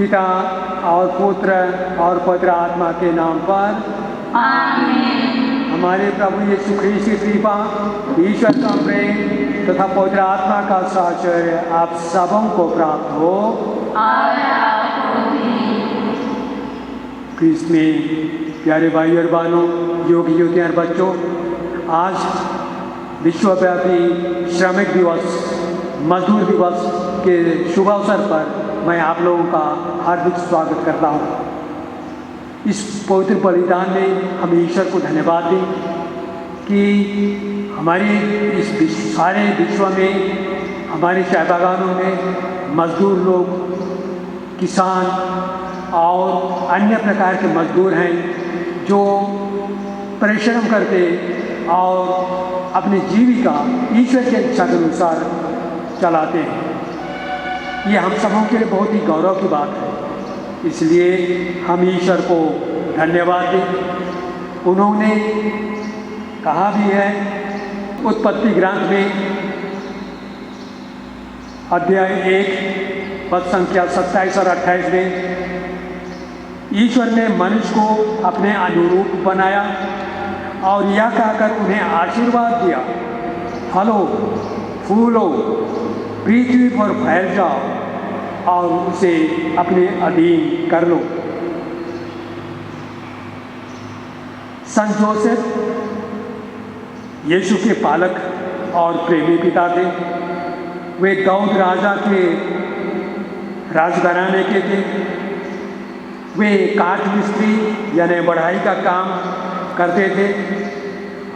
पिता और पुत्र और पवित्र आत्मा के नाम पर आमीन। हमारे प्रभु यीशु ख्रीस्त की कृपा, ईश्वर का प्रेम तथा पवित्र आत्मा का साहचर्य आप सबों को प्राप्त हो और आपको भी। ख्रीस्त में प्यारे भाई और बहनों, योगी युवतियाँ और बच्चों, आज विश्वव्यापी श्रमिक दिवस, मजदूर दिवस के शुभ अवसर पर मैं आप लोगों का हार्दिक स्वागत करता हूँ। इस पवित्र बलिदान में हम ईश्वर को धन्यवाद दें कि हमारे इस सारे विश्व में, हमारे चाय बागानों में मजदूर लोग, किसान और अन्य प्रकार के मजदूर हैं जो परिश्रम करते और अपनी जीविका ईश्वर की इच्छा के अनुसार चलाते हैं। ये हम सबों के लिए बहुत ही गौरव की बात है, इसलिए हम ईश्वर को धन्यवाद दें। उन्होंने कहा भी है उत्पत्ति ग्रंथ में अध्याय 1 पद संख्या 27 और 28 में, ईश्वर ने मनुष्य को अपने अनुरूप बनाया और यह कहकर उन्हें आशीर्वाद दिया, फलो फूलो, पृथ्वी पर फैल जाओ और उसे अपने अधीन कर लो। संत जोसेफ यीशु के पालक और प्रेमी पिता थे। वे दाऊद राजा के राजघराने के थे। वे काठ मिस्त्री यानी बढ़ाई का काम करते थे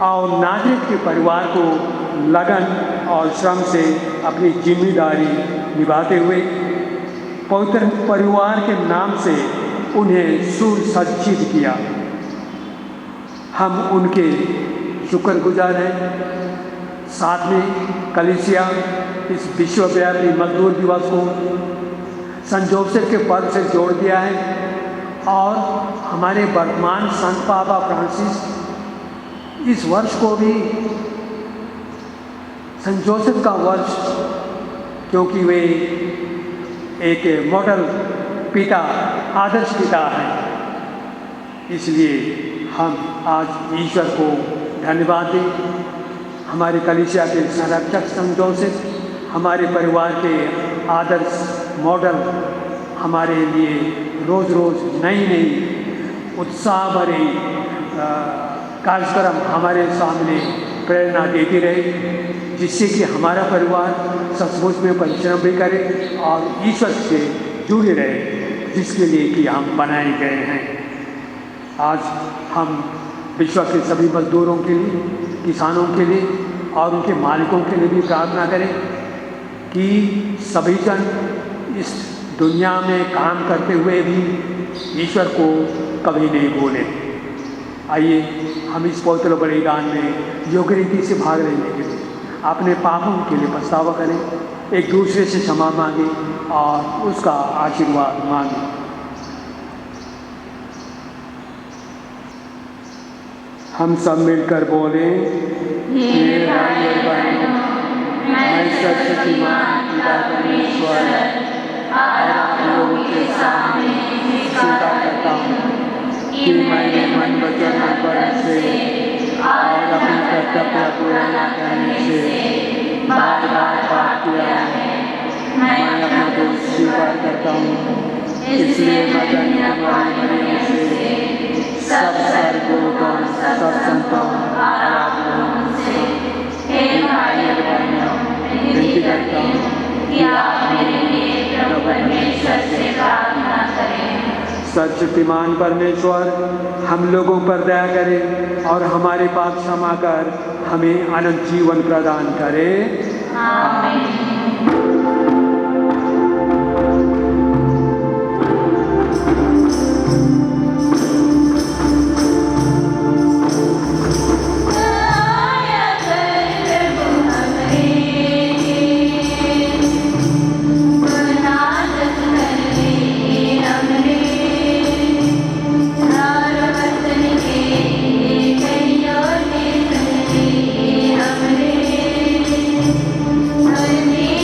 और नाज़रेत के परिवार को लगन और श्रम से अपनी जिम्मेदारी निभाते हुए पवित्र परिवार के नाम से उन्हें सुसज्जित किया। हम उनके शुक्रगुजार हैं। साथ में कलीसिया इस विश्वव्यापी मजदूर दिवस को संत जोसेफ के पर्व से जोड़ दिया है और हमारे वर्तमान संत पापा फ्रांसिस इस वर्ष को भी संत जोसेफ का वर्ष, क्योंकि वे एक मॉडल पिता, आदर्श पिता हैं, इसलिए हम आज ईश्वर को धन्यवाद दें। हमारे कलीसिया के संरक्षक संत जोसेफ हमारे परिवार के आदर्श मॉडल हमारे लिए रोज़ रोज़ नई नई उत्साह भरे कार्यक्रम हमारे सामने प्रेरणा देती रहे, जिससे कि हमारा परिवार सचमुच में परिश्रम भी करे और ईश्वर से जुड़े रहे, जिसके लिए कि हम बनाए गए हैं। आज हम विश्व के सभी मजदूरों के लिए, किसानों के लिए और उनके मालिकों के लिए भी प्रार्थना करें कि सभी जन इस दुनिया में काम करते हुए भी ईश्वर को कभी नहीं भूले। आइए हम इस पवित्र बलिदान में योग्य रीति से भाग लेने के लिए अपने पापों के लिए पछतावा करें, एक दूसरे से क्षमा मांगे और उसका आशीर्वाद मांगे। हम सब मिलकर बोलें, हे भाई और बहनों, मैं सर्वशक्तिमान पिता परमेश्वर और आप लोगों के सामने स्वीकार करता हूँ कि मैंने मन वचन और कर्म से और अपने कर्तव्य पूरा न करने से बार बार पाप किया है। मैं अपना दोष स्वीकार करता हूँ, इसलिए मैं धन्यवाद से सब स्वर्गदूतों, सब संतों और आप लोगों से हे भाई और बहनों, विनती करता हूँ कि आप मेरे लिए प्रभु परमेश्वर से प्रार्थना करें। सर्वशक्तिमान परमेश्वर हम लोगों पर दया करे और हमारे पाप क्षमा कर हमें अनंत जीवन प्रदान करे। आमीन। Amen.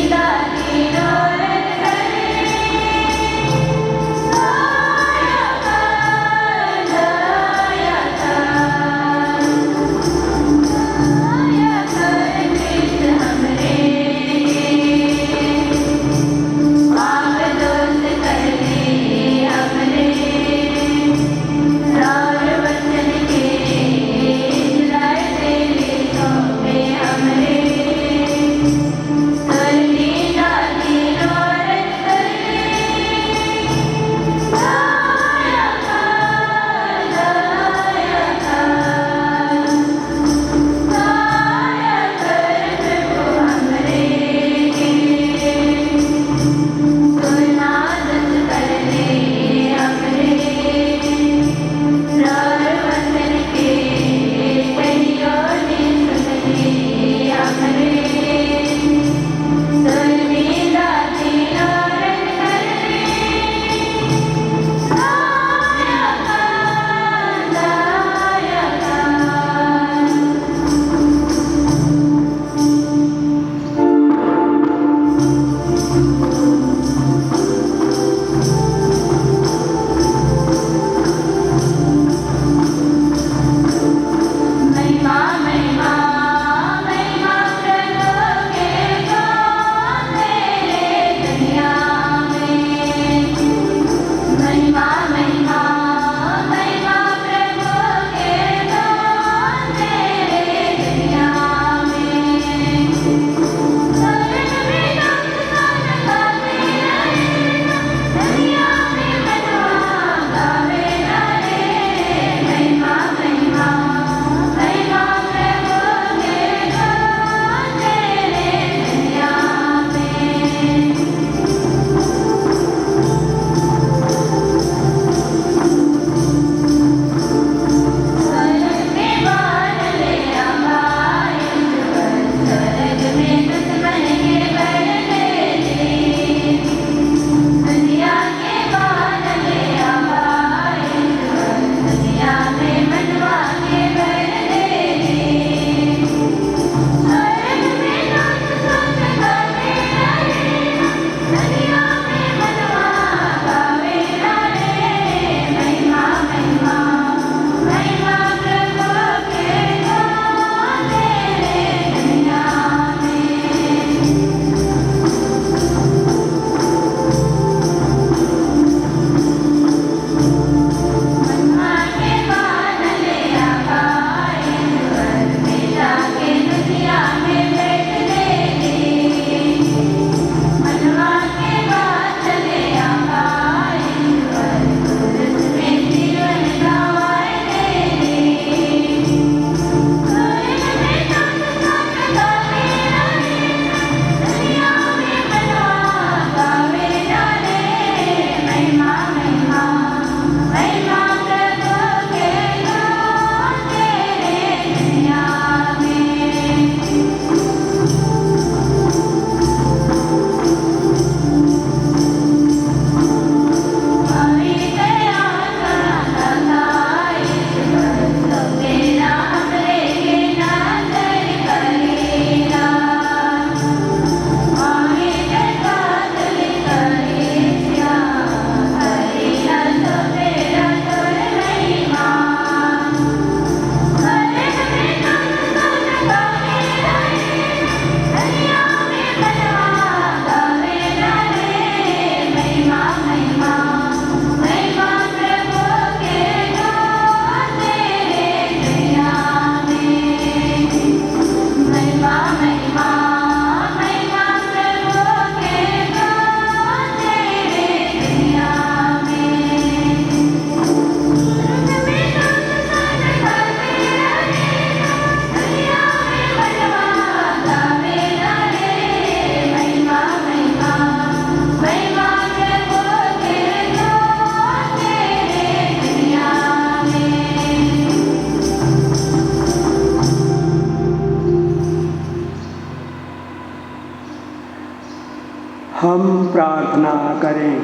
हम प्रार्थना करें।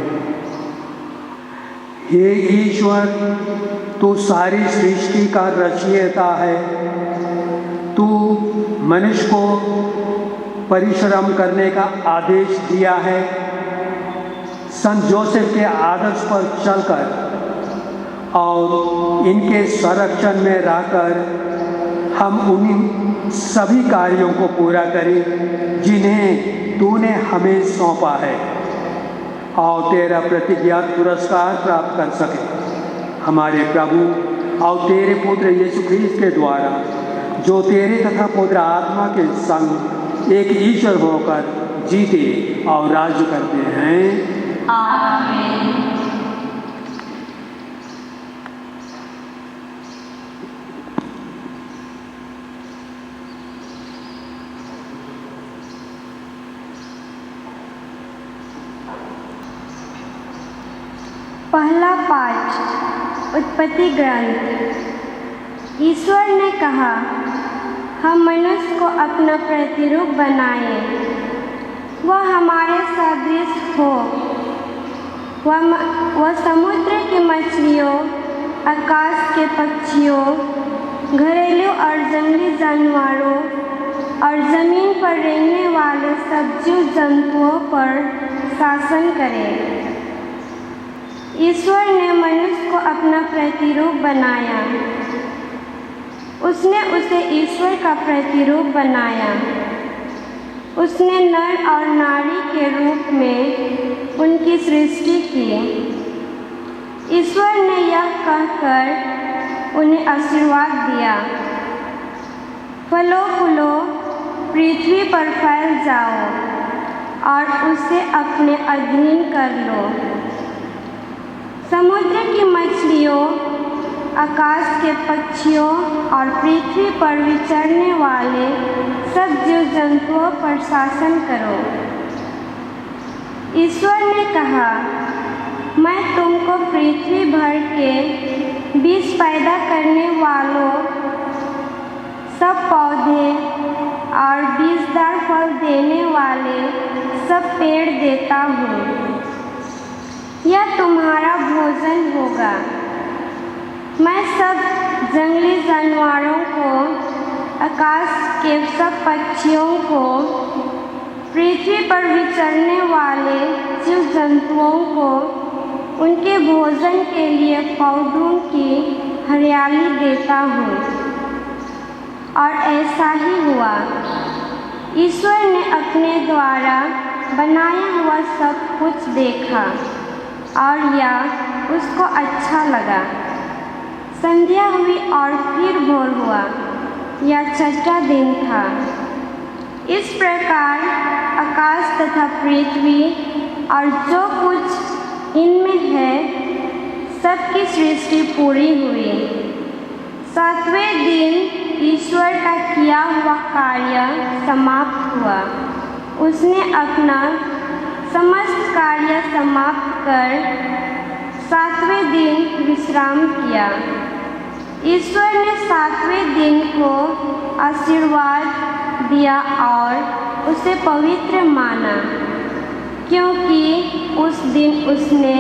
हे ईश्वर, तू सारी सृष्टि का रचयिता है। तू मनुष्य को परिश्रम करने का आदेश दिया है। संत जोसेफ के आदर्श पर चलकर और इनके संरक्षण में रहकर हम उन्हीं सभी कार्यों को पूरा करें जिन्हें तूने हमें सौंपा है, और तेरा प्रतिज्ञात पुरस्कार प्राप्त कर सके। हमारे प्रभु और तेरे पुत्र यीशु ख्रीस्त के द्वारा, जो तेरे तथा पुत्र आत्मा के संग एक ईश्वर होकर जीते और राज्य करते हैं। आमीन। पहला पाठ उत्पत्ति ग्रंथ। ईश्वर ने कहा, हम मनुष्य को अपना प्रतिरूप बनाएं, वह हमारे सदृश हो। वह समुद्र की मछलियों, आकाश के पक्षियों, घरेलू और जंगली जानवरों और ज़मीन पर रहने वाले सब जीव जंतुओं पर शासन करे। ईश्वर ने मनुष्य को अपना प्रतिरूप बनाया। उसने उसे ईश्वर का प्रतिरूप बनाया। उसने नर और नारी के रूप में उनकी सृष्टि की। ईश्वर ने यह कहकर उन्हें आशीर्वाद दिया, फलो फूलो, पृथ्वी पर फैल जाओ और उसे अपने अधीन कर लो। समुद्र की मछलियों, आकाश के पक्षियों और पृथ्वी पर विचरने वाले सब जीव जंतुओं पर शासन करो। ईश्वर ने कहा, मैं तुमको पृथ्वी भर के बीज पैदा करने वालों सब पौधे और बीजदार फल देने वाले सब पेड़ देता हूँ। यह तुम्हारा भोजन होगा। मैं सब जंगली जानवरों को, आकाश के सब पक्षियों को, पृथ्वी पर विचरने वाले जीव जंतुओं को उनके भोजन के लिए पौधों की हरियाली देता हूँ। और ऐसा ही हुआ। ईश्वर ने अपने द्वारा बनाया हुआ सब कुछ देखा और यह उसको अच्छा लगा। संध्या हुई और फिर भोर हुआ। यह छठा दिन था। इस प्रकार आकाश तथा पृथ्वी और जो कुछ इनमें है सबकी सृष्टि पूरी हुई। सातवें दिन ईश्वर का किया हुआ कार्य समाप्त हुआ। उसने अपना समस्त कार्य समाप्त कर सातवें दिन विश्राम किया। ईश्वर ने सातवें दिन को आशीर्वाद दिया और उसे पवित्र माना, क्योंकि उस दिन उसने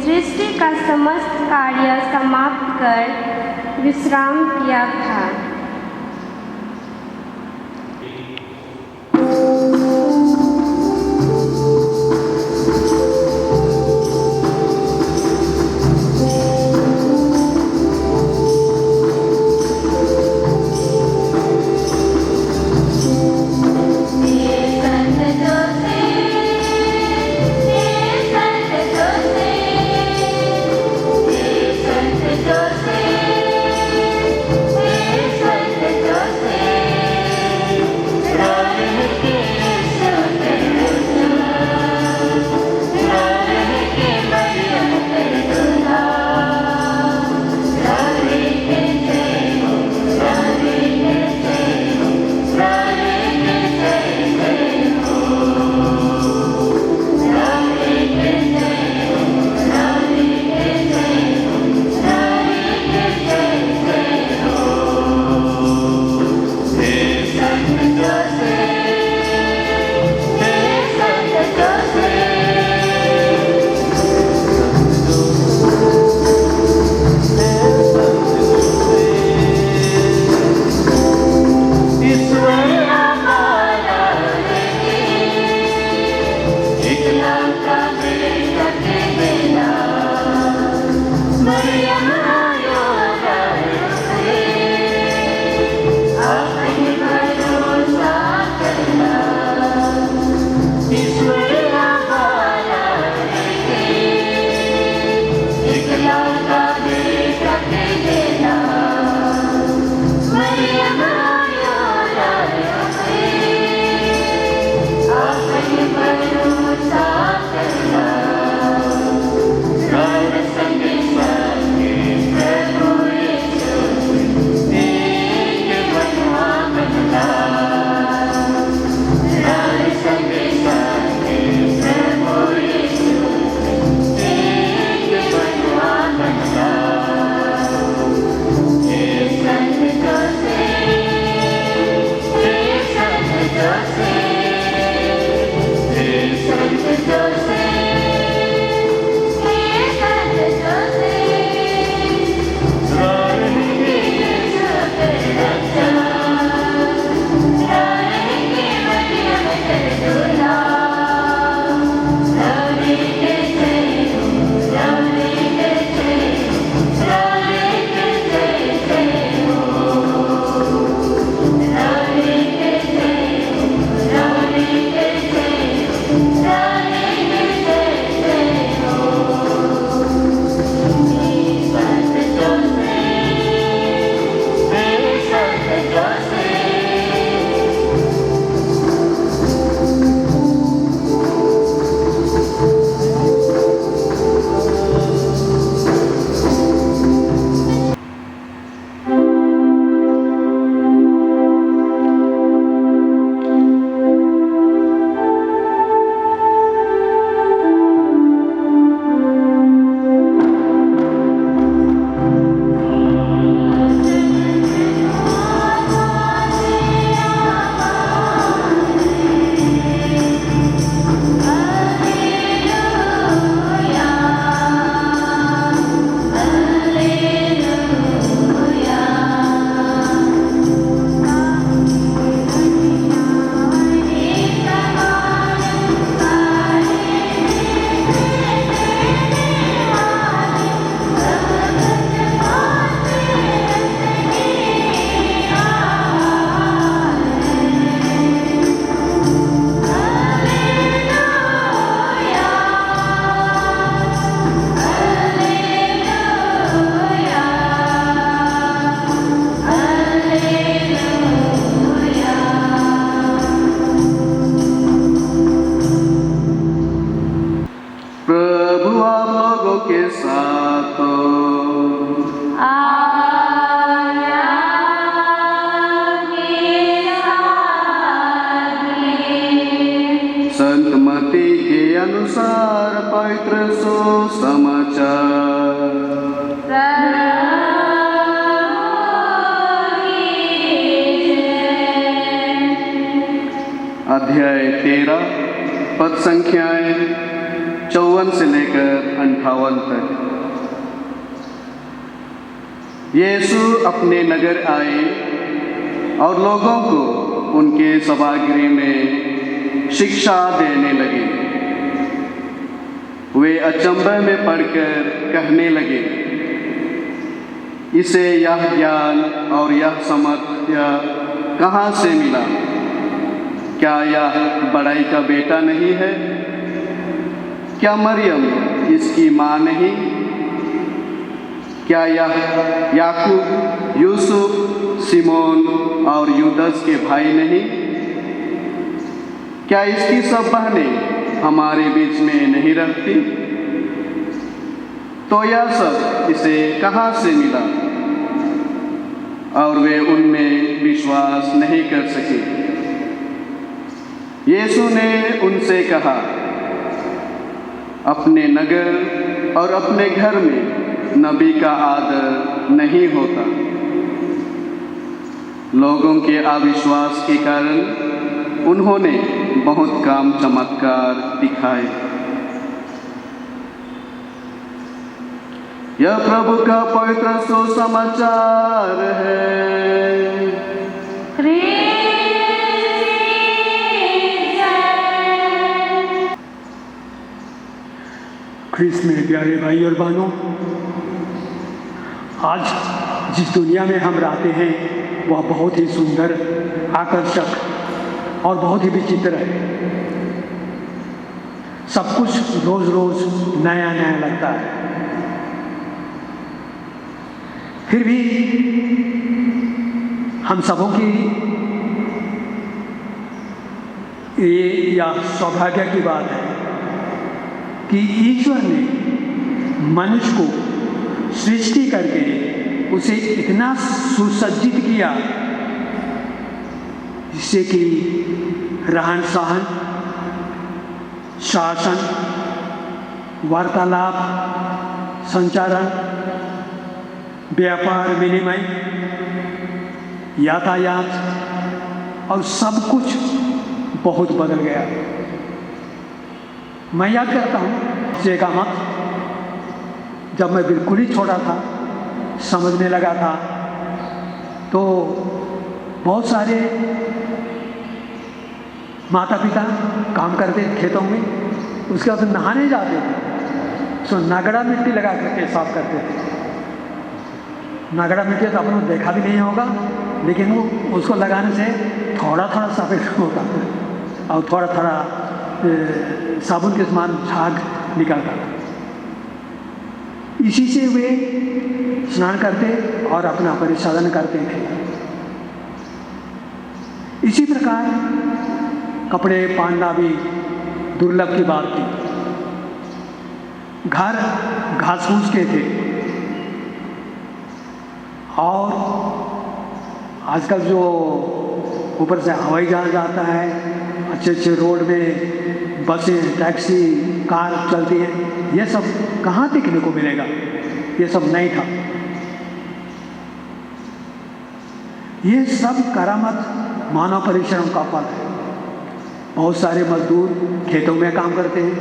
सृष्टि का समस्त कार्य समाप्त कर विश्राम किया था। Joseph, के साथ संत मत्ती के अनुसार पवित्र सुसमाचार। अध्याय 13 पद संख्याएं 54 से लेकर 58 तक। यीशु अपने नगर आए और लोगों को उनके सभागृह में शिक्षा देने लगे। वे अचंभे में पड़कर कहने लगे, इसे यह ज्ञान और यह सामर्थ्य कहाँ से मिला? क्या यह बड़ाई का बेटा नहीं है? क्या मरियम इसकी माँ नहीं? क्या यह याकूब, यूसुफ, सिमोन और यूदस के भाई नहीं? क्या इसकी सब बहनें हमारे बीच में नहीं रहती? तो यह सब इसे कहाँ से मिला? और वे उनमें विश्वास नहीं कर सके। यीशु ने उनसे कहा, अपने नगर और अपने घर में नबी का आदर नहीं होता। लोगों के अविश्वास के कारण उन्होंने बहुत काम चमत्कार दिखाए। यह प्रभु का पवित्र सुसमाचार है। ख्रिस्त में प्यारे भाई और बहनों, आज जिस दुनिया में हम रहते हैं वह बहुत ही सुंदर, आकर्षक और बहुत ही विचित्र है। सब कुछ रोज रोज नया नया लगता है। फिर भी हम सबों की ये या सौभाग्य की बात है कि ईश्वर ने मनुष्य को सृष्टि करके उसे इतना सुसज्जित किया जिससे कि रहन सहन, शासन, वार्तालाप, संचारण, व्यापार विनिमय, यातायात और सब कुछ बहुत बदल गया। मैं याद करता हूँ जगह मत, जब मैं बिल्कुल ही छोटा था, समझने लगा था, तो बहुत सारे माता पिता काम करते खेतों में, उसके बाद नहाने जाते थे तो नगड़ा मिट्टी लगा करके साफ करते थे। नगड़ा मिट्टी तो आपने देखा भी नहीं होगा, लेकिन वो उसको लगाने से थोड़ा थोड़ा सफ़ेद होता है और थोड़ा थोड़ा साबुन के समान झाग निकलता था। इसी से वे स्नान करते और अपना परिसाधन करते थे। इसी प्रकार कपड़े पहनना भी दुर्लभ की बात थी। घर घास फूस के थे और आजकल जो ऊपर से हवाई जहाज आता है, अच्छे अच्छे रोड में बसें, टैक्सी, कार चलती है, ये सब कहाँ देखने को मिलेगा? ये सब नहीं था। ये सब करामत मानव परिश्रम का फल है। बहुत सारे मजदूर खेतों में काम करते हैं,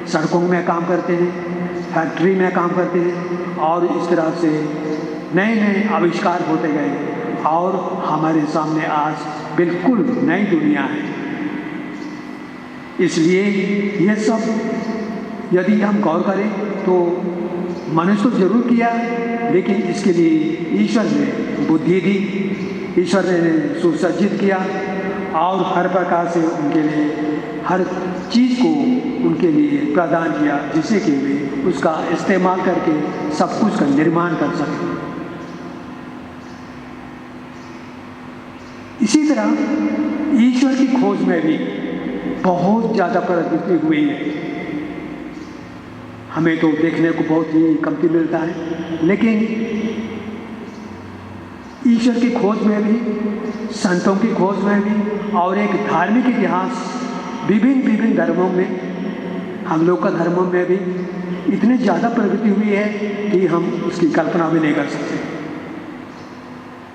सड़कों में काम करते हैं, फैक्ट्री में काम करते हैं और इस तरह से नए नए आविष्कार होते गए और हमारे सामने आज बिल्कुल नई दुनिया है। इसलिए ये सब यदि हम गौर करें तो मनुष्य तो जरूर किया, लेकिन इसके लिए ईश्वर ने बुद्धि दी, ईश्वर ने सुसज्जित किया और हर प्रकार से उनके लिए हर चीज़ को उनके लिए प्रदान किया, जिससे कि वे उसका इस्तेमाल करके सब कुछ का निर्माण कर सकें। इसी तरह ईश्वर की खोज में भी बहुत ज़्यादा प्रगति हुई है। हमें तो देखने को बहुत ही कमती मिलता है, लेकिन ईश्वर की खोज में भी, संतों की खोज में भी और एक धार्मिक इतिहास विभिन्न धर्मों में, हम लोग का धर्मों में भी इतनी ज़्यादा प्रगति हुई है कि हम उसकी कल्पना भी नहीं कर सकते।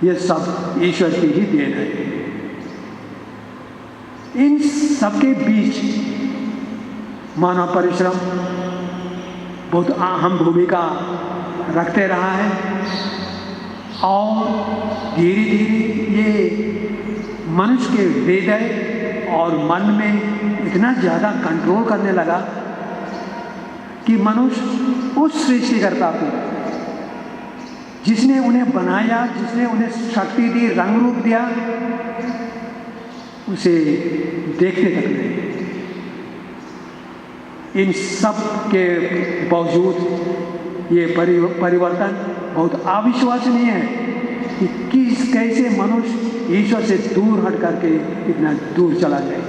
ये सब ईश्वर की ही देन है। इन सबके बीच मानव परिश्रम बहुत अहम भूमिका रखते रहा है और धीरे धीरे ये मनुष्य के हृदय और मन में इतना ज़्यादा कंट्रोल करने लगा कि मनुष्य उस सृष्टिकर्ता को, जिसने उन्हें बनाया, जिसने उन्हें शक्ति दी, रंग रूप दिया, उसे देखते तक नहीं। इन सब के बावजूद ये परिवर्तन बहुत अविश्वसनीय है कि कैसे मनुष्य ईश्वर से दूर हट करके इतना दूर चला जाए।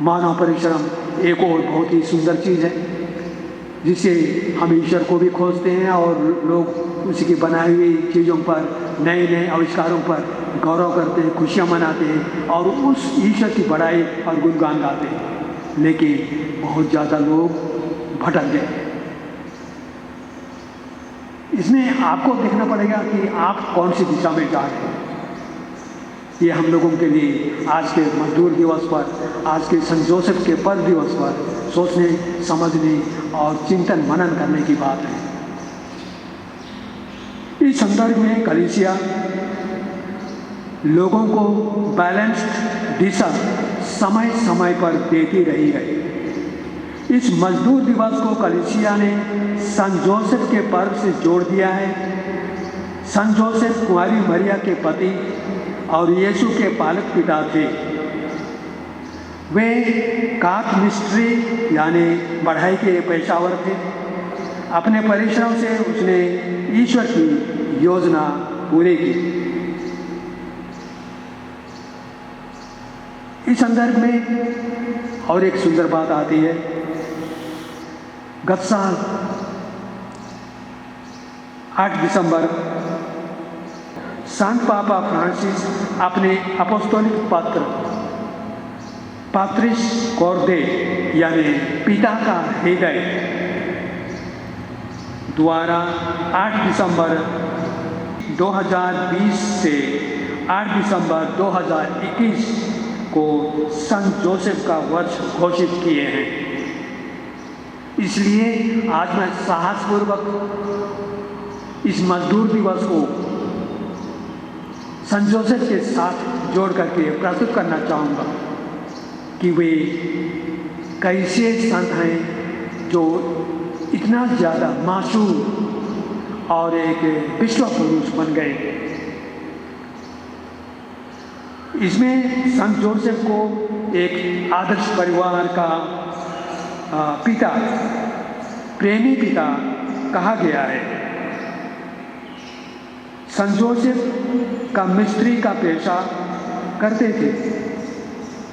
मानव परिश्रम एक और बहुत ही सुंदर चीज़ है जिससे हम ईश्वर को भी खोजते हैं और लोग उसी की बनाई हुई चीज़ों पर, नए नए आविष्कारों पर गौरव करते हैं, खुशियाँ मनाते हैं और उस ईश्वर की बड़ाई और गुणगान गाते हैं। लेकिन बहुत ज़्यादा लोग भटक गए। इसमें आपको देखना पड़ेगा कि आप कौन सी दिशा में जा रहे हैं। ये हम लोगों के लिए आज के मजदूर दिवस पर, आज के संत जोसेफ के पर्व दिवस पर सोचने, समझने और चिंतन मनन करने की बात है। इस संदर्भ में कलीसिया लोगों को बैलेंस्ड दिशा समय समय पर देती रही है। इस मजदूर दिवस को कलीसिया ने संत जोसेफ के पर्व से जोड़ दिया है। संत जोसेफ कुंवारी मरिया के पति और यीशु के पालक पिता थे। वे काथ मिस्ट्री यानी बढ़ाई के पेशावर थे। अपने परिश्रम से उसने ईश्वर की योजना पूरी की। इस संदर्भ में और एक सुंदर बात आती है। गत साल 8 दिसंबर संत पापा फ्रांसिस अपने अपोस्तोलिक पत्र पैट्रिस कॉर्डे यानी पिता का हृदय द्वारा 8 दिसंबर 2020 से 8 दिसंबर 2021 को संत जोसेफ का वर्ष घोषित किए हैं। इसलिए आज मैं साहसपूर्वक इस मजदूर दिवस को संत जोसेफ के साथ जोड़ करके प्रस्तुत करना चाहूँगा कि वे कैसे संत हैं जो इतना ज़्यादा मासूम और एक विश्व पुरुष बन गए। इसमें संत जोसेफ को एक आदर्श परिवार का पिता, प्रेमी पिता कहा गया है। संत जोसेफ का मिस्त्री का पेशा करते थे।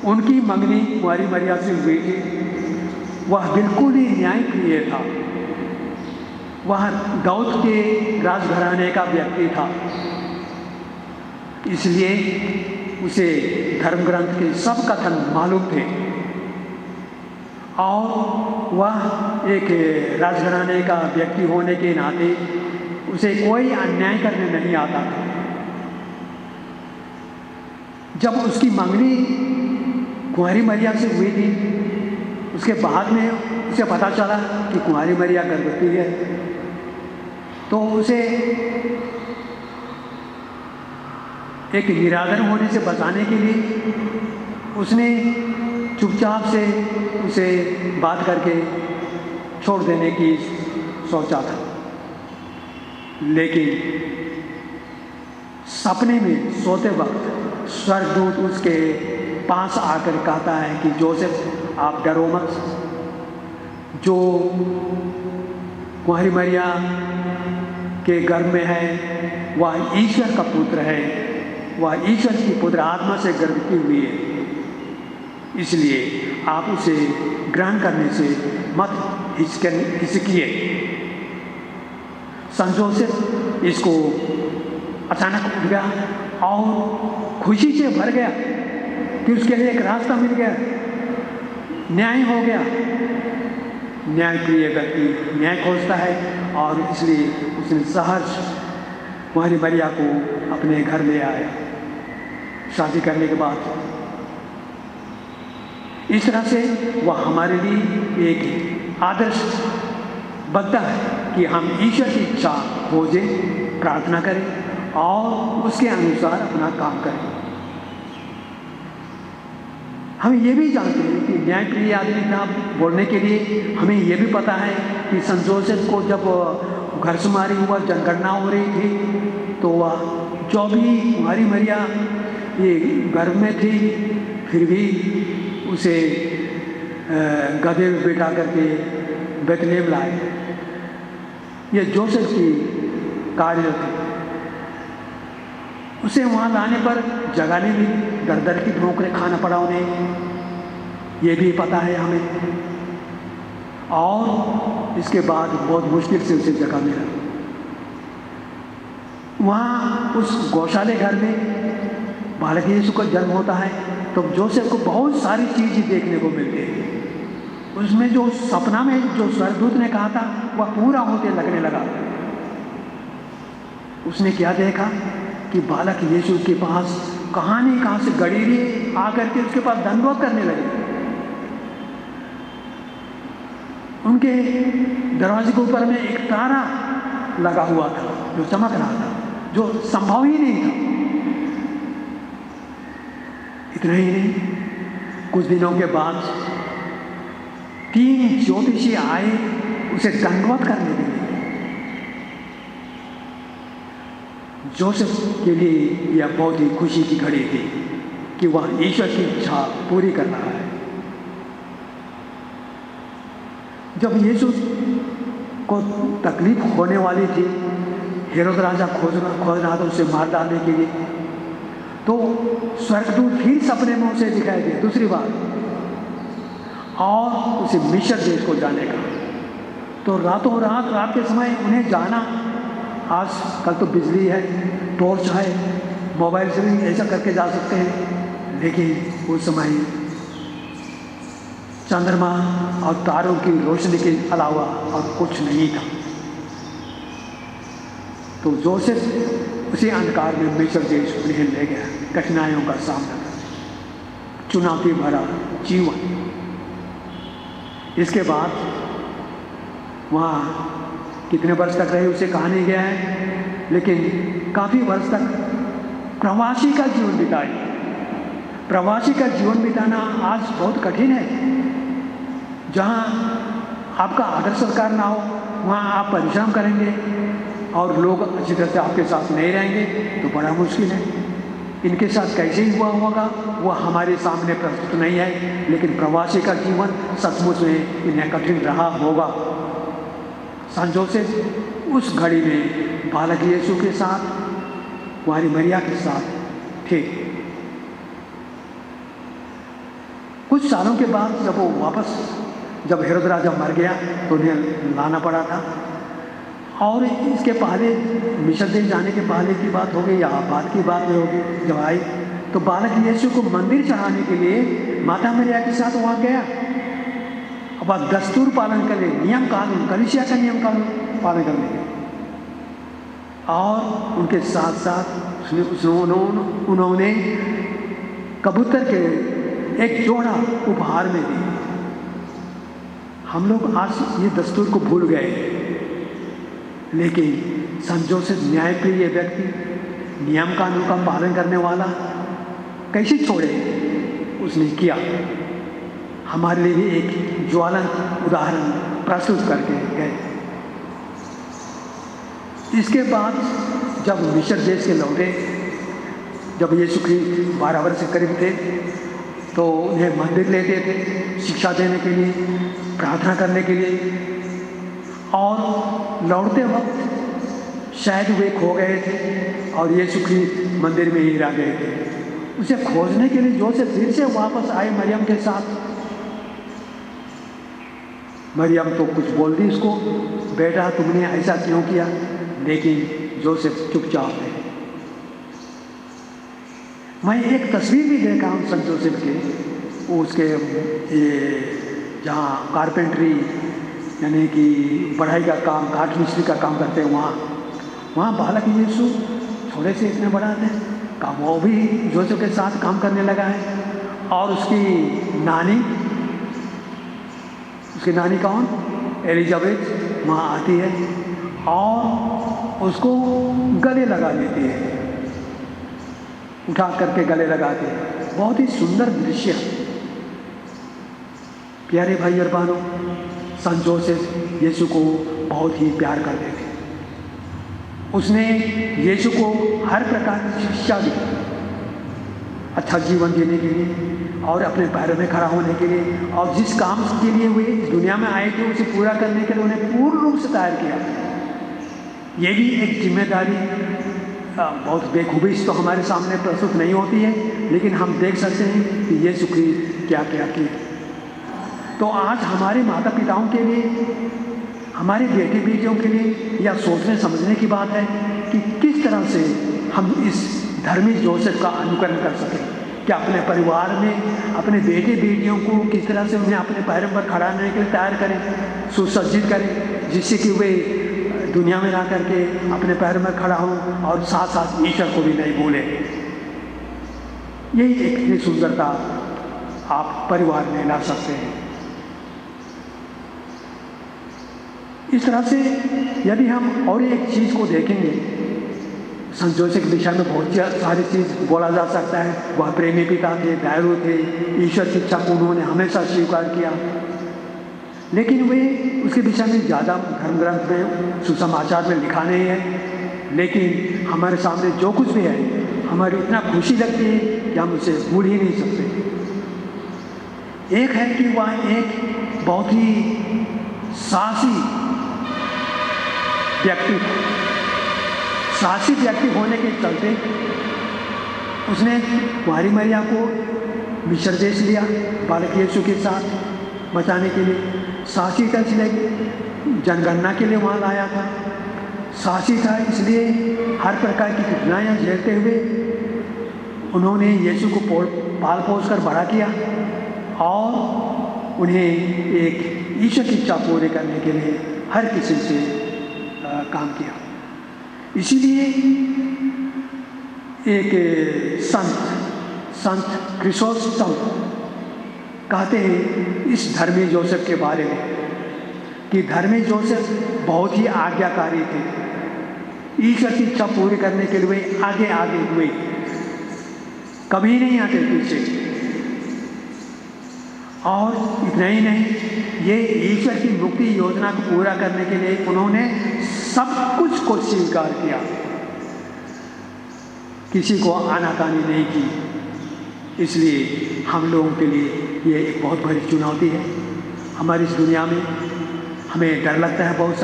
उनकी मंगनी कुंवारी मरिया से हुई थी। वह बिल्कुल ही न्यायप्रिय था। वह दाऊद के राजघराने का व्यक्ति था। इसलिए उसे धर्म ग्रंथ के सब कथन मालूम थे और वह एक राजघराने का व्यक्ति होने के नाते उसे कोई अन्याय करने नहीं आता था। जब उसकी मंगनी कुंवारी मरिया से हुई थी, उसके बाद में उसे पता चला कि कुंवारी मरिया गर्भवती है, तो उसे एक निरादर होने से बचाने के लिए उसने चुपचाप से उसे बात करके छोड़ देने की सोचा था। लेकिन सपने में सोते वक्त स्वर्गदूत उसके पास आकर कहता है कि जोसेफ, आप डरो मत। जो कुंवारी मरिया के गर्भ में है वह ईश्वर का पुत्र है, वह ईश्वर की पुत्र आत्मा से गर्भवती हुई है। इसलिए आप उसे ग्रहण करने से मत हिचकिए। संत जोसेफ इसको अचानक उठ गया और खुशी से भर गया कि उसके लिए एक रास्ता मिल गया, न्याय हो गया। न्याय प्रिय व्यक्ति न्याय खोजता है और इसलिए उसने सहर्ष कुंवारी मरिया को अपने घर ले आया शादी करने के बाद। इस तरह से वह हमारे लिए एक आदर्श बनता है कि हम ईश्वर की इच्छा खोजें, प्रार्थना करें और उसके अनुसार अपना काम करें। हम ये भी जानते हैं कि न्यायप्रिय आदमी था बोलने के लिए हमें ये भी पता है कि संत जोसेफ को जब घरसुमारी हुआ, जनगणना हो रही थी, तो वह जो भी कुंवारी मरिया ये गर्भ में थी फिर भी उसे गधे में बिठा करके बेतलेहम लाए। ये जोसेफ की कार्य थे। उसे वहाँ लाने पर जगह नहीं मिली, दर दर की ठोकरें खाना पड़ा उन्हें, ये भी पता है हमें। और इसके बाद बहुत मुश्किल से उसे जगह मिला। वहाँ उस गौशाले घर में बालक यीशु का जन्म होता है तो जोसेफ को बहुत सारी चीज़ें देखने को मिलती है। उसमें जो सपना में जो स्वर्गदूत ने कहा था वह पूरा होते लगने लगा। उसने क्या देखा कि बालक यीशु के पास कहानी कहाँ से गडीरी आकर के उसके पास दंडवत करने लगे। उनके दरवाजे के ऊपर में एक तारा लगा हुआ था जो चमक रहा था, जो संभव ही नहीं था। इतना ही नहीं, कुछ दिनों के बाद 3 ज्योतिषी आए उसे दंडवत करने के लिए। जोसेफ के लिए यह बहुत ही खुशी की घड़ी थी कि वह ईश्वर की इच्छा पूरी कर रहा है। जब यीशु को तकलीफ होने वाली थी, हेरोद राजा खोज रहा था उसे मार डालने के लिए, तो स्वर्गदूत फिर सपने में उसे दिखाई दिया दूसरी बार और उसे मिस्र देश को जाने का। तो रातों रात के समय उन्हें जाना, आज कल तो बिजली है, टॉर्च है, मोबाइल से भी ऐसा करके जा सकते हैं, लेकिन उस समय चंद्रमा और तारों की रोशनी के अलावा और कुछ नहीं था। तो जोसेफ उसी अंधकार में मिस्र देश उन्हें ले गया, कठिनाइयों का सामना कर, चुनौती भरा जीवन। इसके बाद वहाँ कितने वर्ष तक रहे उसे कहा नहीं गया है, लेकिन काफ़ी वर्ष तक प्रवासी का जीवन बिताए। प्रवासी का जीवन बिताना आज बहुत कठिन है। जहाँ आपका आदर सत्कार ना हो वहाँ आप परिश्रम करेंगे और लोग अच्छी तरह से आपके साथ नहीं रहेंगे तो बड़ा मुश्किल है। इनके साथ कैसे ही हुआ होगा वह हमारे सामने प्रस्तुत नहीं है, लेकिन प्रवासी का जीवन सचमुच में इन्हें कठिन रहा होगा। संत जोसेफ उस घड़ी में बालक यीशु के साथ, कुंवारी मरिया के साथ थे। कुछ सालों के बाद जब हेरोद राजा मर गया तो उन्हें लाना पड़ा था। और इसके पहले मिस्र देश जाने के पहले की बात हो गई या बाद की बात में होगी, जब आई तो बालक यीशु को मंदिर चढ़ाने के लिए माता मरिया के साथ वहाँ गया। अब आप दस्तूर पालन कर ले, नियम कानून, कलीसिया का नियम कानून पालन करने के, और उनके साथ साथ उन्होंने कबूतर के एक जोड़ा उपहार में दी। हम लोग आज ये दस्तूर को भूल गए, लेकिन संत जोसेफ न्यायप्रिय व्यक्ति, नियम कानून का पालन करने वाला, कैसे छोड़े? उसने किया। हमारे लिए एक ज्वलंत उदाहरण प्रस्तुत करके गए। इसके बाद जब मिस्र देश के लौटे, जब यीशु ख्रीस्त 12 वर्ष के करीब थे, तो उन्हें मंदिर लेते थे शिक्षा देने के लिए, प्रार्थना करने के लिए। और लौटते वक्त शायद वे खो गए थे और यीशु ख्रीस्त मंदिर में ही रह गए थे। उसे खोजने के लिए जोसेफ फिर से वापस आए मरियम के साथ। मरियम तो कुछ बोल दी उसको, बेटा तुमने ऐसा क्यों किया, लेकिन जोसेफ चुपचाप है। मैं एक तस्वीर भी देखा हूँ संत जोसेफ के, वो उसके ये जहाँ कारपेंट्री यानी कि बढ़ाई का काम, काठ मिस्त्री का काम करते हैं, वहाँ बालक यीशु थोड़े से इतने बड़ा थे, काम वो भी जोसेफ के साथ काम करने लगा है। और उसकी नानी कौन, एलिजाबेथ वहाँ आती है और उसको गले लगा लेती है, उठा करके गले लगाते हैं। बहुत ही सुंदर दृश्य। प्यारे भाई और बहनों, संत जोसेफ यीशु को बहुत ही प्यार करते थे। उसने यीशु को हर प्रकार की शिक्षा दी, अच्छा जीवन जीने के लिए और अपने पैरों में खड़ा होने के लिए, और जिस काम के लिए वे इस दुनिया में आए थे उसे पूरा करने के लिए उन्हें पूर्ण रूप से तैयार किया। ये भी एक जिम्मेदारी बहुत बेखूबी तो हमारे सामने प्रस्तुत नहीं होती है, लेकिन हम देख सकते हैं कि यीशु की क्या क्या किया। तो आज हमारे माता पिताओं के लिए, हमारे बेटे बेटियों के लिए यह सोचने समझने की बात है कि किस तरह से हम इस धर्मी जोसेफ का अनुकरण कर सकें। क्या अपने परिवार में अपने बेटे बेटियों को किस तरह से उन्हें अपने पैरों पर खड़ा रहने के लिए तैयार करें, सुसज्जित करें, जिससे कि वे दुनिया में ला करके अपने पैरों में खड़ा हों और साथ साथ ईश्वर को भी नहीं भूलें। यही एक इतनी सुंदरता आप परिवार में ला सकते हैं। इस तरह से यदि हम और एक चीज़ को देखेंगे, संत जोसेफ के विषय में बहुत सारी चीज़ बोला जा सकता है। वह प्रेमी पिता थे, दयालु थे, ईश्वर की इच्छा को उन्होंने हमेशा स्वीकार किया, लेकिन वे उसके विषय में ज़्यादा धर्म ग्रंथ में सुसमाचार में लिखा नहीं है। लेकिन हमारे सामने जो कुछ भी है, हमारी इतना खुशी लगती है कि हम उसे भूल ही नहीं सकते। एक है कि वह एक बहुत ही साहसी व्यक्ति होने के चलते उसने कुंवारी मरिया को मिस्र देश लिया बालक यीशु के साथ बचाने के लिए। साहसी था इसलिए जनगणना के लिए वहाँ लाया था। साहसी था इसलिए हर प्रकार की कठिनाइयाँ झेलते हुए उन्होंने यीशु को पाल पोस कर बड़ा किया और उन्हें एक ईश्वर की इच्छा पूरी करने के लिए हर किसी से काम किया। इसीलिए एक संत क्रिसोस्टम कहते हैं इस धर्मी जोसेफ के बारे में कि धर्मी जोसेफ बहुत ही आज्ञाकारी थे। ईश्वर की इच्छा पूरी करने के लिए आगे आगे हुए, कभी नहीं आते पीछे। और इतना ही नहीं, ये ईश्वर की मुक्ति योजना को पूरा करने के लिए उन्होंने सब कुछ को स्वीकार किया, किसी को आनाकानी नहीं की। इसलिए हम लोगों के लिए ये एक बहुत बड़ी चुनौती है। हमारी इस दुनिया में हमें डर लगता है बहुत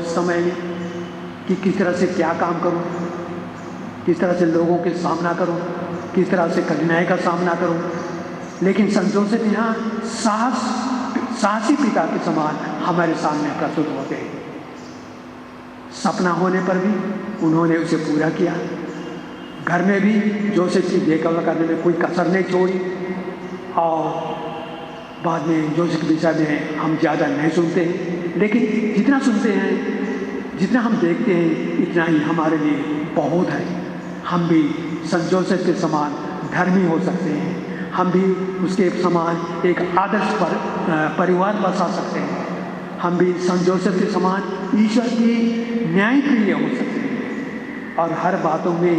समय में कि किस तरह से क्या काम करूं, किस तरह से लोगों के सामना करूं, किस तरह से कठिनाई का सामना करूं। लेकिन संत जोसेफ यहाँ साहसी पिता के समान हमारे सामने प्रस्तुत होते हैं। सपना होने पर भी उन्होंने उसे पूरा किया। घर में भी जोसेफ की देखभाल करने में कोई कसर नहीं छोड़ी। और बाद में जोसेफ के विषय में हम ज़्यादा नहीं सुनते हैं, लेकिन जितना सुनते हैं, जितना हम देखते हैं, इतना ही हमारे लिए बहुत है। हम भी संत जोसेफ के समान धर्मी हो सकते हैं। हम भी उसके समान एक आदर्श परिवार बसा सकते हैं। हम भी संत जोसेफ के समान ईश्वर की न्यायप्रिय हो सकते हैं। और हर बातों में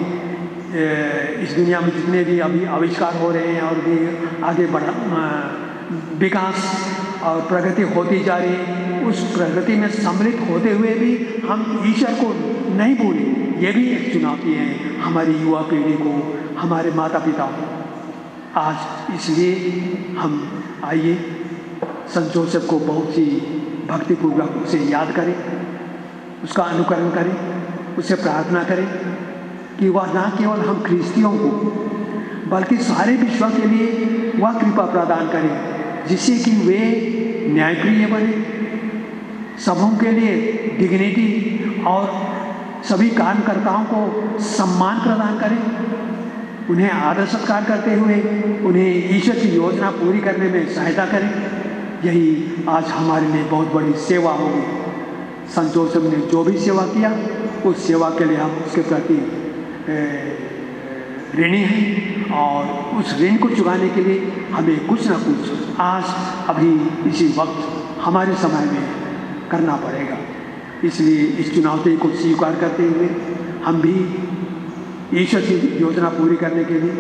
इस दुनिया में जितने भी अभी आविष्कार हो रहे हैं और भी आगे विकास और प्रगति होती जा रही है, उस प्रगति में सम्मिलित होते हुए भी हम ईश्वर को नहीं भूलें। ये भी एक चुनौती है हमारी युवा पीढ़ी को, हमारे माता पिता को। आज इसलिए हम आइए संत जोसेफ को बहुत ही भक्तिपूर्वक उसे याद करें, उसका अनुकरण करें, उससे प्रार्थना करें कि वह न केवल हम ख्रिस्तियों को बल्कि सारे विश्व के लिए वह कृपा प्रदान करें जिससे कि वे न्यायप्रिय बने, सबों के लिए डिग्निटी और सभी कार्यकर्ताओं को सम्मान प्रदान करें, उन्हें आदर सत्कार करते हुए उन्हें ईश्वर की योजना पूरी करने में सहायता करें। यही आज हमारे लिए बहुत बड़ी सेवा होगी। संत जोसेफ ने जो भी सेवा किया उस सेवा के लिए हम उसके प्रति ऋणी हैं और उस ऋण को चुकाने के लिए हमें कुछ ना कुछ आज अभी इसी वक्त हमारे समय में करना पड़ेगा। इसलिए इस चुनौती को स्वीकार करते हुए हम भी ईश्वर की योजना पूरी करने के लिए,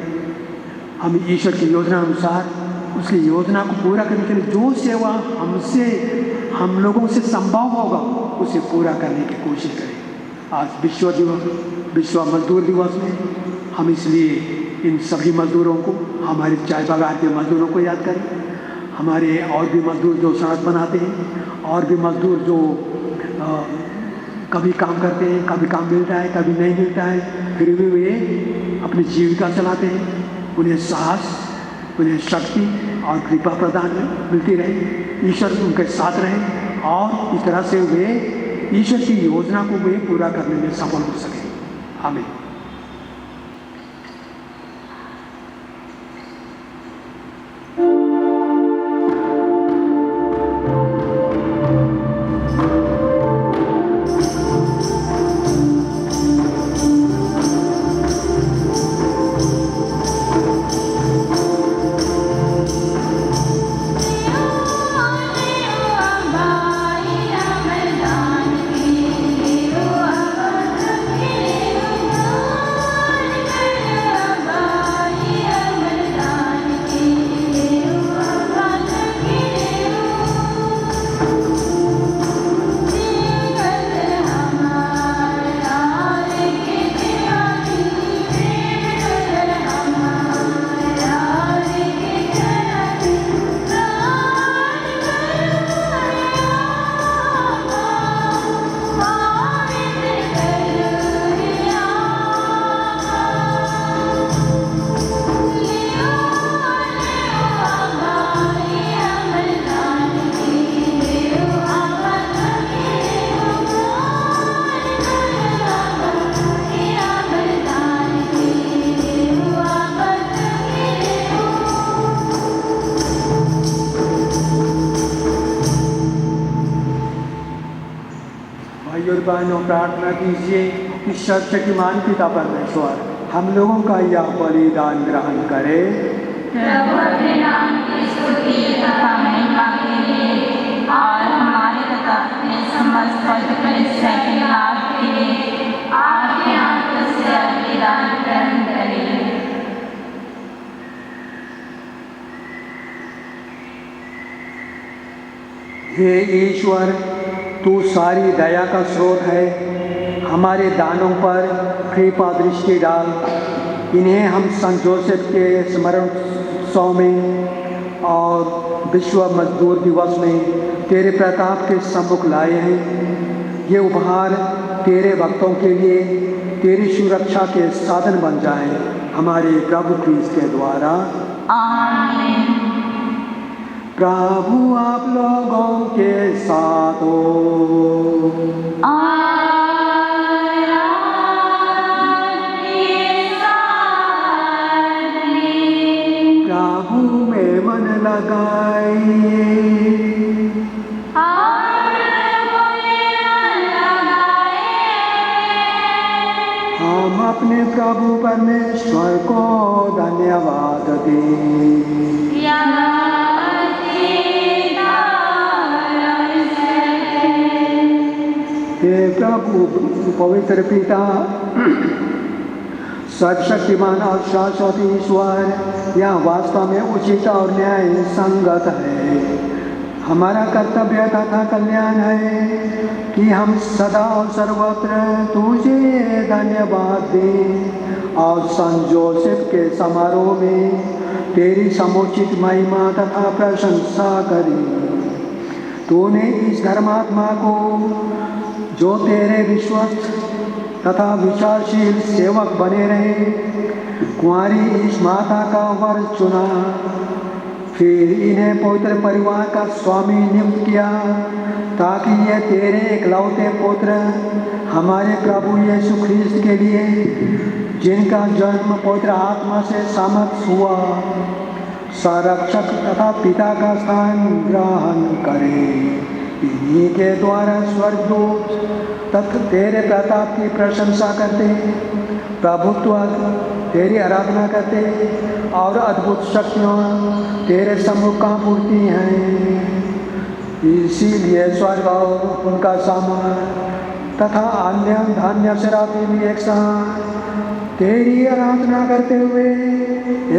हम ईश्वर की योजना अनुसार उसकी योजना को पूरा करने के लिए जो सेवा हम लोगों से संभव होगा उसे पूरा करने की कोशिश करें। आज विश्व मजदूर दिवस में हम इसलिए इन सभी मजदूरों को, हमारे चाय बागान के मजदूरों को याद करें, हमारे और भी मजदूर जो सड़क बनाते हैं, और भी मजदूर जो कभी काम करते हैं, कभी काम मिलता है कभी नहीं मिलता है, फिर भी वे अपनी जीविका चलाते हैं। उन्हें साहस, उन्हें शक्ति और कृपा प्रदान मिलती रहे, ईश्वर उनके साथ रहे और इस तरह से वे ईश्वर की योजना को वे पूरा करने में सफल हो सके। आमीन। बहनों प्रार्थना कीजिए कि सर्वशक्तिमान पिता परमेश्वर हम लोगों का यह बलिदान ग्रहण करे। प्रभु अपने नाम की स्तुति तथा महिमा के लिए और हमारे तथा अपने समस्त पवित्र कलीसिया के लाभ के लिए आपके हाथों से बलिदान ग्रहण करें। हे ईश्वर, तू सारी दया का स्रोत है, हमारे दानों पर कृपा दृष्टि डाल। इन्हें हम संत जोसेफ के स्मरण उत्सव में और विश्व मजदूर दिवस में तेरे प्रताप के सम्मुख लाए हैं। ये उपहार तेरे भक्तों के लिए तेरी सुरक्षा के साधन बन जाए, हमारे प्रभु क्रिस्त के द्वारा। आमीन। प्रभु आप लोगों के साथ हो। प्रभु में मन लगाइए। हम अपने प्रभु परमेश्वर को धन्यवाद दें। हे प्रभु पवित्र पिता, सर्वशक्तिमान और शाश्वत ईश्वर, यह वास्तव में उचित और न्याय संगत है। हमारा कर्तव्य तथा कल्याण है कि हम सदा और सर्वत्र तुझे धन्यवाद दें और संत जोसेफ के समारोह में तेरी समुचित महिमा तथा प्रशंसा करें। तूने इस धर्मात्मा को, जो तेरे विश्वस्त तथा विचारशील सेवक बने रहे, कुंवारी इस माता का वर चुना। फिर इन्हें पवित्र परिवार का स्वामी नियुक्त किया ताकि ये तेरे इकलौते पुत्र हमारे प्रभु यीशु ख्रीस्त के लिए, जिनका जन्म पवित्र आत्मा से सामर्थ हुआ, संरक्षक तथा पिता का स्थान ग्रहण करे। इन्हीं के द्वारा स्वर्गदूत तथा तेरे प्रताप की प्रशंसा करते, प्रभुत्व तेरी आराधना करते और अद्भुत शक्तियाँ तेरे सम्मुख कांपती हैं। इसीलिए स्वर्ग और उनका सामान तथा अन्य धन्य शराबी भी एक साथ तेरी आराधना करते हुए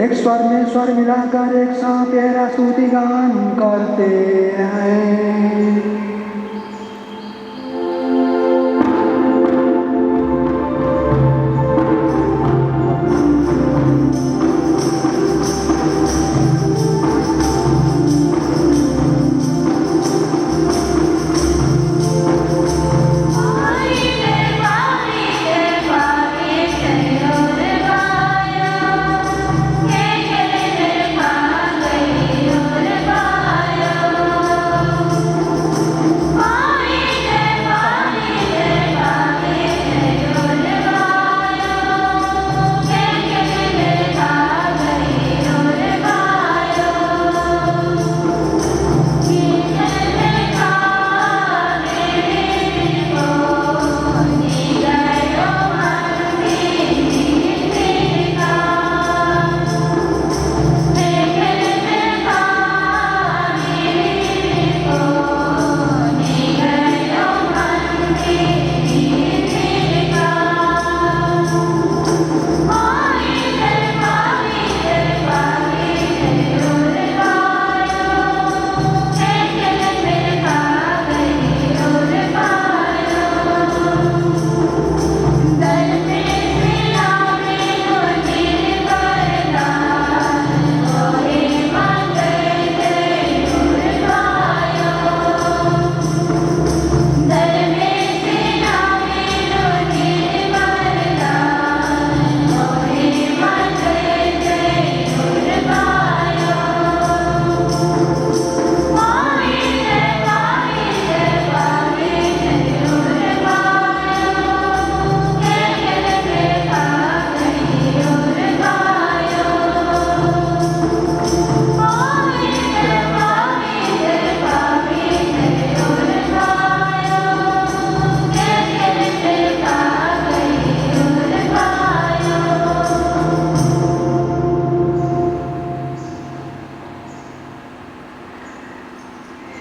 एक स्वर में स्वर मिलाकर एक साथ तेरा स्तुति गान करते हैं।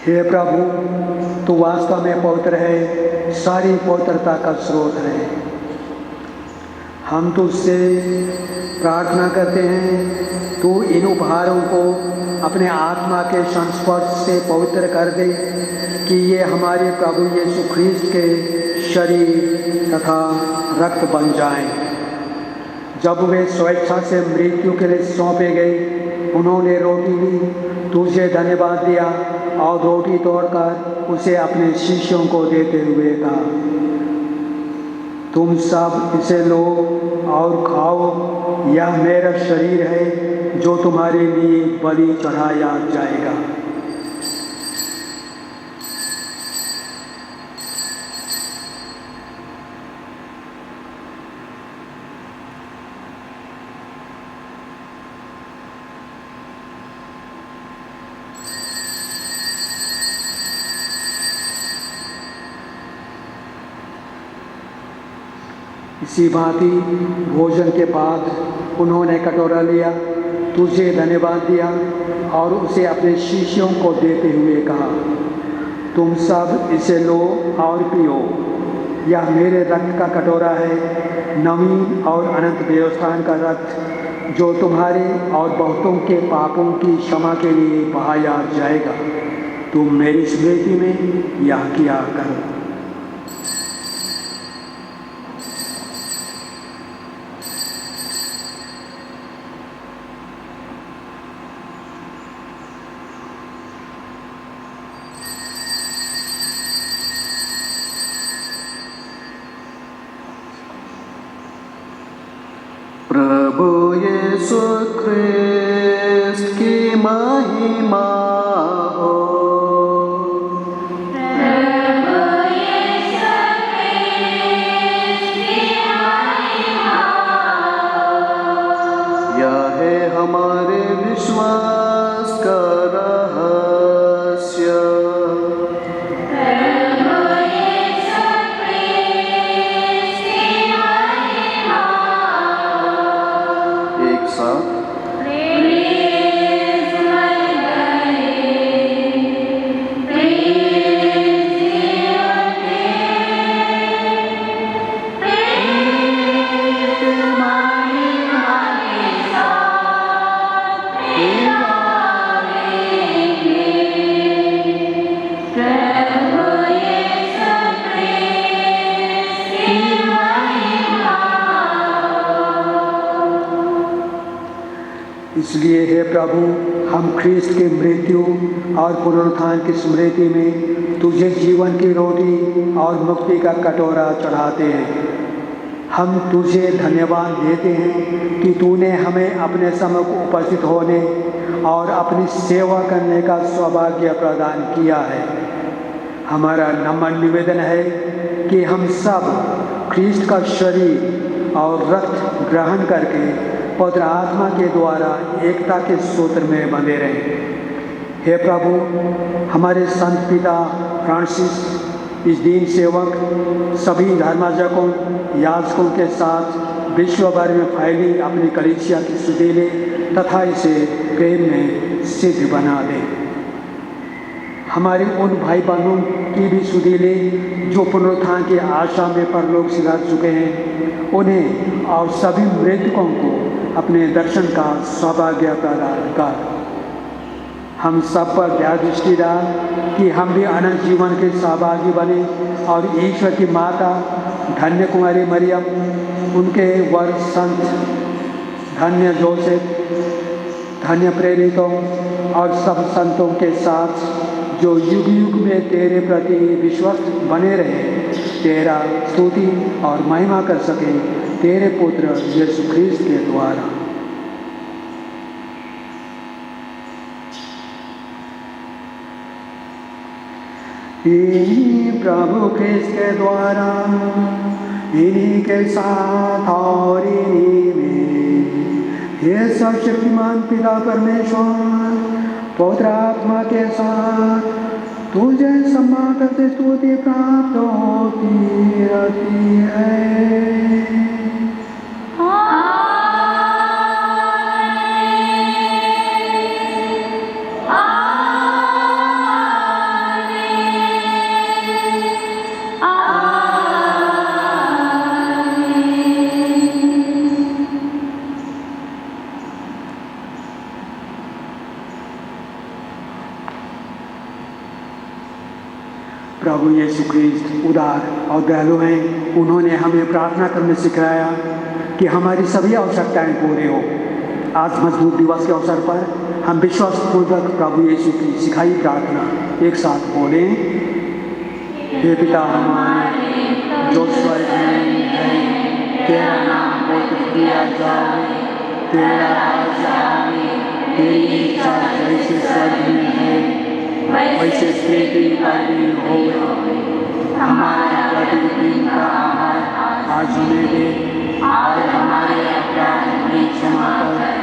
हे प्रभु, तू वास्तव में पवित्र है, सारी पवित्रता का स्रोत है। हम तुझसे प्रार्थना करते हैं, तू इन उपहारों को अपने आत्मा के संस्पर्श से पवित्र कर दे कि ये हमारे प्रभु यीशु ख्रीस्त के शरीर तथा रक्त बन जाएं। जब वे स्वेच्छा से मृत्यु के लिए सौंपे गए, उन्होंने रोटी ली, तुझे धन्यवाद दिया और रोटी तोड़कर उसे अपने शिष्यों को देते हुए कहा, तुम सब इसे लो और खाओ, यह मेरा शरीर है जो तुम्हारे लिए बलि चढ़ाया जाएगा। इसी भांति भोजन के बाद उन्होंने कटोरा लिया, तुझे धन्यवाद दिया और उसे अपने शिष्यों को देते हुए कहा, तुम सब इसे लो और पियो, यह मेरे रक्त का कटोरा है, नवीन और अनंत देवस्थान का रक्त, जो तुम्हारे और बहुतों के पापों की क्षमा के लिए बहाया जाएगा। तुम मेरी स्मृति में यह किया करो। प्रभु यीशु ख्रीस्त की महिमा महिमा हो। यह है हमारे विश्वास का रहस्य। एक साथ इसलिए हे प्रभु, हम ख्रीस्त के मृत्यु और पुनरुत्थान की स्मृति में तुझे जीवन की रोटी और मुक्ति का कटोरा चढ़ाते हैं। हम तुझे धन्यवाद देते हैं कि तूने हमें अपने सम्मुख उपस्थित होने और अपनी सेवा करने का सौभाग्य प्रदान किया है। हमारा नम्र निवेदन है कि हम सब ख्रीस्त का शरीर और रक्त ग्रहण करके पवित्र आत्मा के द्वारा एकता के सूत्र में बंधे रहें। हे प्रभु, हमारे संत पिता फ्रांसिस, इस दीन सेवक, सभी धर्मार्जकों, याजकों के साथ विश्व भर में फैली अपनी कलीसिया की सुधीले तथा इसे प्रेम में सिद्ध बना दे। हमारे उन भाई बहनों की भी सुधीले जो पुनरुत्थान की आशा में परलोक सिधार चुके हैं, उन्हें और सभी मृतकों को अपने दर्शन का सौभाग्य प्रदान कर। हम सब पर दया दृष्टि डाल कि हम भी अनंत जीवन के सहभागी बने और ईश्वर की माता धन्य कुमारी मरियम, उनके वर संत धन्य जोसेफ, धन्य प्रेरितों और सब संतों के साथ जो युग युग में तेरे प्रति विश्वस्त बने रहे, तेरा स्तुति और महिमा कर सके तेरे पुत्र यीशु ख्रीस्त के द्वारा। इन्हीं प्रभु ख्रीस्त के द्वारा, इन्हीं के साथ और इन्हीं में ये सर्वशक्तिमान पिता परमेश्वर पवित्र आत्मा के साथ तुझे सम्मान करते स्तुति प्राप्त होती रहती है। प्रभु यीशु ख्रीस्त उदार और दयालु हैं। उन्होंने हमें प्रार्थना करने सिखाया कि हमारी सभी आवश्यकताएं पूरी हो। आज मजदूर दिवस के अवसर पर हम विश्वासपूर्वक प्रभु यीशु की सिखाई प्रार्थना एक साथ बोलें। हे पिता हमारे जो स्वर्ग में है, तेरा नाम पवित्र किया जाए, तेरा राज आए, तेरी इच्छा जैसे स्वर्ग में है वैसे पृथ्वी पर भी हो। हमारा प्रतिदिन का आहार आज हमें दे और हमारे अपराध हमें क्षमा कर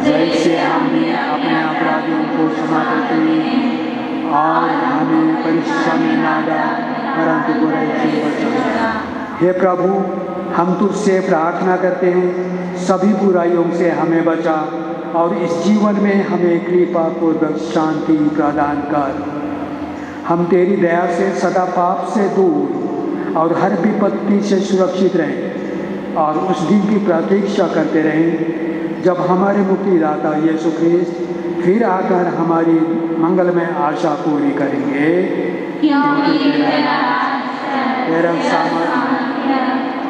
जैसे हमने अपने अपराधियों को क्षमा करते हैं, और हमें परीक्षा में ना डाल परंतु बुराई से बचा। हे प्रभु, हम तुझसे प्रार्थना करते हैं, सभी बुराइयों से हमें बचा और इस जीवन में हमें कृपा पूर्वक शांति प्रदान कर। हम तेरी दया से सदा पाप से दूर और हर विपत्ति से सुरक्षित रहें और उस दिन की प्रतीक्षा करते रहें जब हमारे मुक्तिदाता यीशु ख्रीस्त फिर आकर हमारी मंगलमय आशा पूरी करेंगे। क्योंकि तेरा सामर्थ्य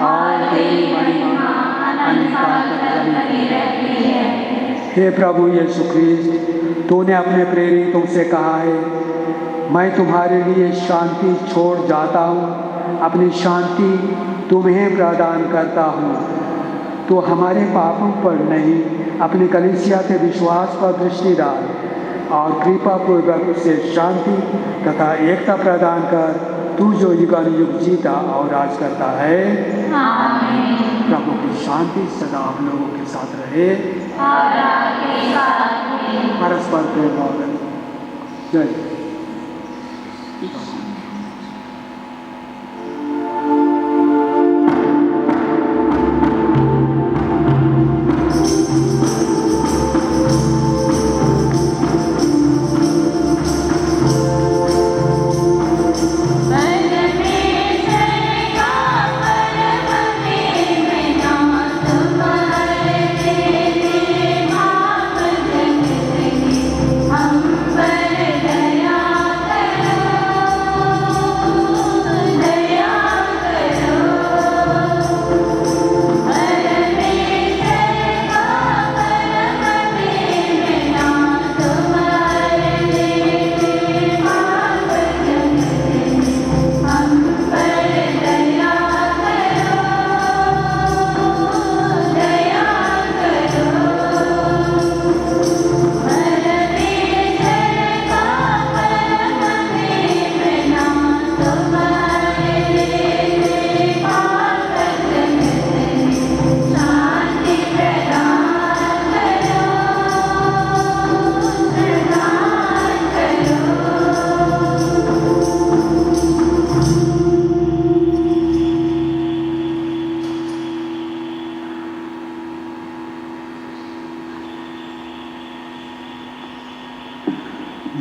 और तेरी महिमा अनंत तक बनी रहती है। हे प्रभु यीशु ख्रीस्त, तूने अपने प्रेरितों से कहा है, मैं तुम्हारे लिए शांति छोड़ जाता हूँ, अपनी शांति तुम्हें प्रदान करता हूँ। तो हमारे पापों पर नहीं, अपनी कलीसिया के विश्वास पर दृष्टि डाल और कृपा पूर्वक उसे शांति तथा एकता प्रदान कर, तू जो युगानुयुग जीता और राज करता है। आमीन। प्रभु की शांति सदा आप लोगों के साथ रहे और आपके साथ भी। परस्पर प्रेम भाव। जय।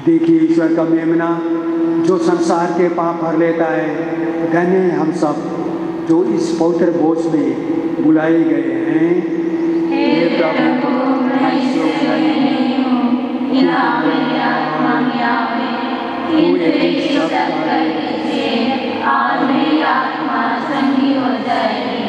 देखिए ईश्वर का मेमना जो संसार के पाप भर लेता है। धन्य हैं हम सब जो इस पवित्र भोज में बुलाए गए हैं। हे प्रभु, मैं इस योग्य नहीं हूँ कि आप मेरी आत्मा में आवे, किंतु एक शब्द कर दीजिए और मेरी आत्मा चंगी हो जाएगी।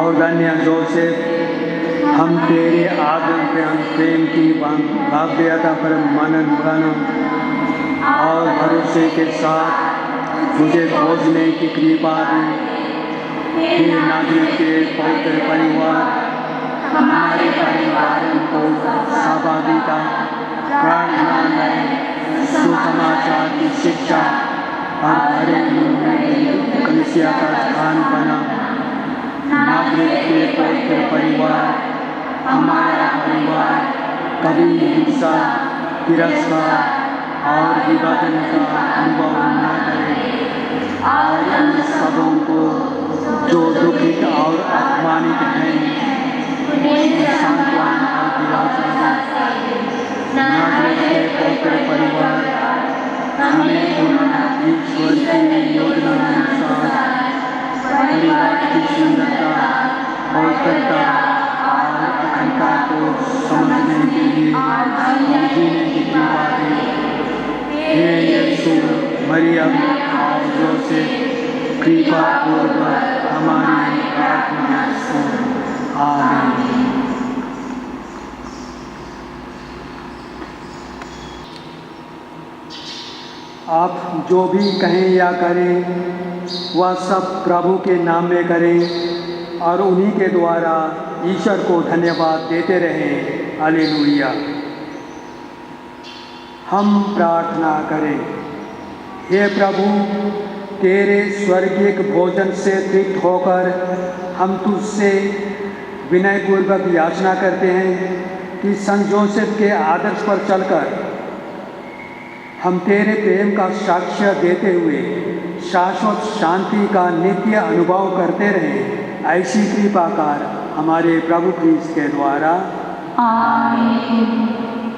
और धन्य जोसेफ, हम तेरे आदम प्रेम की भव्यता पर मनन और भरोसे के साथ मुझे खोजने की कृपा दी। हे नाज़रेत के पवित्र परिवार, हमारे परिवारों को सहभागिता, प्रार्थना में सुसमाचार की शिक्षा और घरेलू कलीसिया का स्थान बना। नाज़रेत के पवित्र परिवार, हमारा परिवार कभी हिंसा, तिरस्कार और विभाजन का अनुभव न करे, और उन सबों को जो दुखित और अपमानित हैं सांत्वना और दिलासा दे। नाज़रेत के पवित्र परिवार, हमें पुनः ईश्वर की योजना अनुसार परिवार की सुंदरता, पवित्रता और अखंडता को समझने के लिए और जीने की कृपा दे। हे यीशु, मरियम और जोसेफ, कृपा पूर्वक हमारी प्रार्थना सुनो। आमीन। आप जो भी कहें या करें वह सब प्रभु के नाम में करें और उन्हीं के द्वारा ईश्वर को धन्यवाद देते रहें। हालेलुया। हम प्रार्थना करें। हे प्रभु, तेरे स्वर्गीय भोजन से तृप्त होकर हम तुझसे विनयपूर्वक याचना करते हैं कि संत जोसेफ के आदर्श पर चलकर हम तेरे प्रेम का साक्ष्य देते हुए शाश्वत शांति का नित्य अनुभव करते रहें। ऐसी कृपा कर हमारे प्रभु क्रिस्त के द्वारा। आमीन।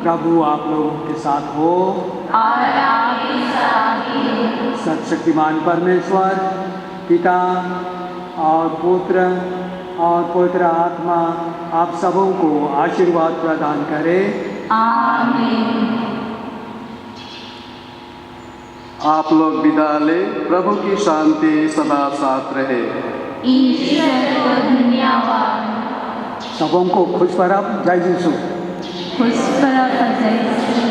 प्रभु आप लोगों के साथ हो और आपके साथ भी। सर्वशक्तिमान परमेश्वर पिता और पुत्र और पवित्र आत्मा आप सबों को आशीर्वाद प्रदान करे। आमीन। आप लोग विदा लें। प्रभु की शांति सदा साथ रहे। ईश्वर को धन्यवाद। सबों को खुश परब। जय यीशु। खुश परब। जय यीशु।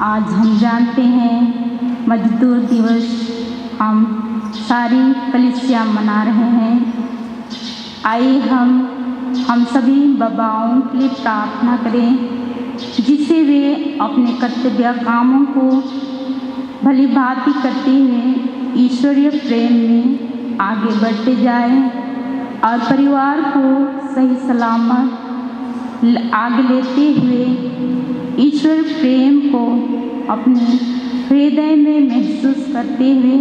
आज हम जानते हैं मजदूर दिवस हम सारी कलीसिया मना रहे हैं। आइए हम सभी बाबाओं के लिए प्रार्थना करें जिससे वे अपने कर्तव्य कामों को भली भांति करते हुए ईश्वरीय प्रेम में आगे बढ़ते जाएं और परिवार को सही सलामत आगे लेते हुए ईश्वर प्रेम को अपने हृदय में महसूस करते हुए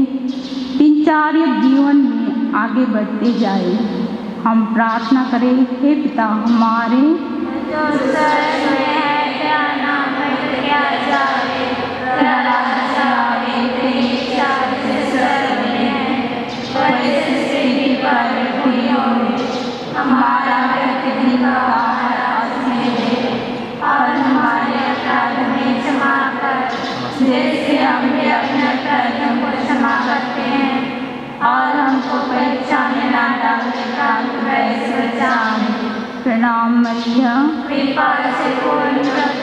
दिनचर्या जीवन में आगे बढ़ते जाए। हम प्रार्थना करें। हे पिता हमारे जो स्वर्ग में है, तेरा नाम पवित्र किया जाए, तेरा राज्य प्रणाम मरिया, कृपा से पूर्ण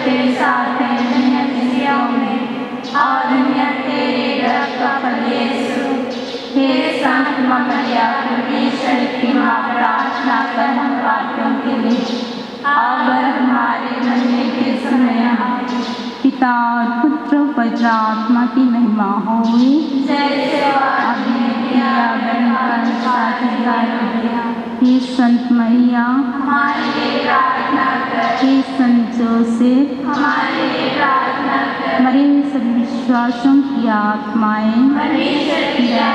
तेरे साथ है दुनिया जिसियों में और दुनिया तेरे गर्भ का फल यीशु। हे संत मरिया परमेश्वर की माँ, प्रार्थना कर हम पापियों के लिए अब और हमारे मरने के समय आमीन। पिता और पुत्र और पवित्र आत्मा की महिमा होई। जैसे आदि में किया बनकर साथीदार दिया। हे संत मरिया, हमारे लिए प्रार्थना कर। हे संत जोसेफ, हमारे लिए प्रार्थना कर। मरे हुए सभी विश्वासों की आत्माएं परमेश्वर की दया